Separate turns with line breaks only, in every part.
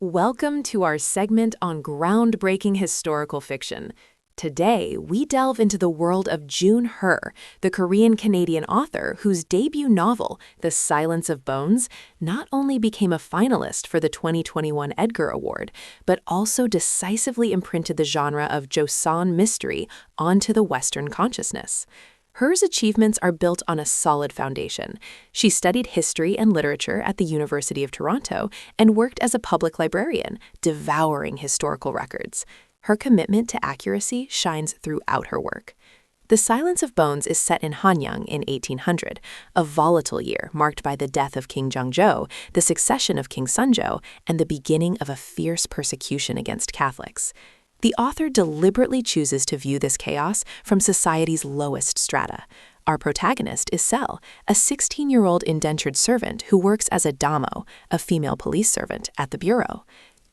Welcome to our segment on groundbreaking historical fiction. Today, we delve into the world of June Her, the Korean-Canadian author whose debut novel, The Silence of Bones, not only became a finalist for the 2021 Edgar Award, but also decisively imprinted the genre of Joseon mystery onto the Western consciousness. Her's achievements are built on a solid foundation. She studied history and literature at the University of Toronto and worked as a public librarian, devouring historical records. Her commitment to accuracy shines throughout her work. The Silence of Bones is set in Hanyang in 1800, a volatile year marked by the death of King Jeongjo, the succession of King Sunjo, and the beginning of a fierce persecution against Catholics. The author deliberately chooses to view this chaos from society's lowest strata. Our protagonist is Sel, a 16-year-old indentured servant who works as a damo, a female police servant, at the bureau.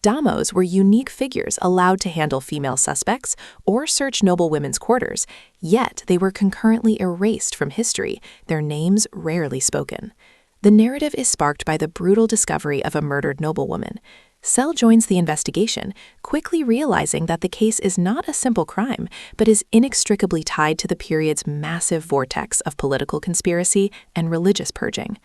Damos were unique figures allowed to handle female suspects or search noble women's quarters, yet they were concurrently erased from history, their names rarely spoken. The narrative is sparked by the brutal discovery of a murdered noblewoman. Sel joins the investigation, quickly realizing that the case is not a simple crime, but is inextricably tied to the period's massive vortex of political conspiracy and religious purging.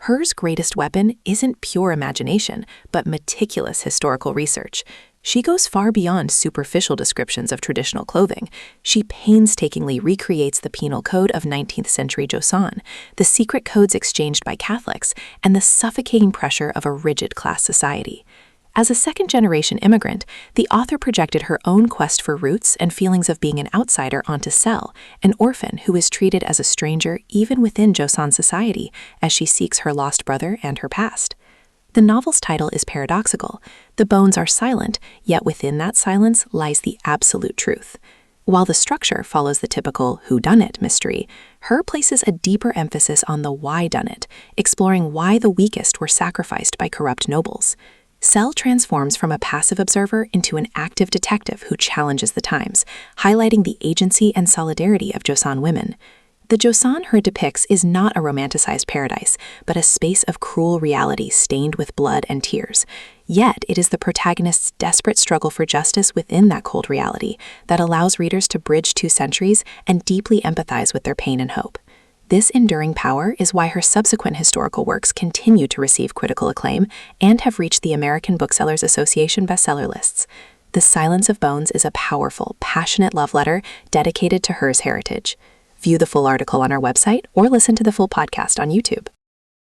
Her's greatest weapon isn't pure imagination, but meticulous historical research. She goes far beyond superficial descriptions of traditional clothing. She painstakingly recreates the penal code of 19th century Joseon, the secret codes exchanged by Catholics, and the suffocating pressure of a rigid class society. As a second-generation immigrant, the author projected her own quest for roots and feelings of being an outsider onto Sel, an orphan who is treated as a stranger even within Joseon society as she seeks her lost brother and her past. The novel's title is paradoxical. The bones are silent, yet within that silence lies the absolute truth. While the structure follows the typical whodunit mystery, Her places a deeper emphasis on the whydunit, exploring why the weakest were sacrificed by corrupt nobles. Sel transforms from a passive observer into an active detective who challenges the times, highlighting the agency and solidarity of Joseon women. The Joseon Her depicts is not a romanticized paradise, but a space of cruel reality stained with blood and tears. Yet it is the protagonist's desperate struggle for justice within that cold reality that allows readers to bridge 2 centuries and deeply empathize with their pain and hope. This enduring power is why her subsequent historical works continue to receive critical acclaim and have reached the American Booksellers Association bestseller lists. The Silence of Bones is a powerful, passionate love letter dedicated to Her's heritage. View the full article on our website or listen to the full podcast on YouTube.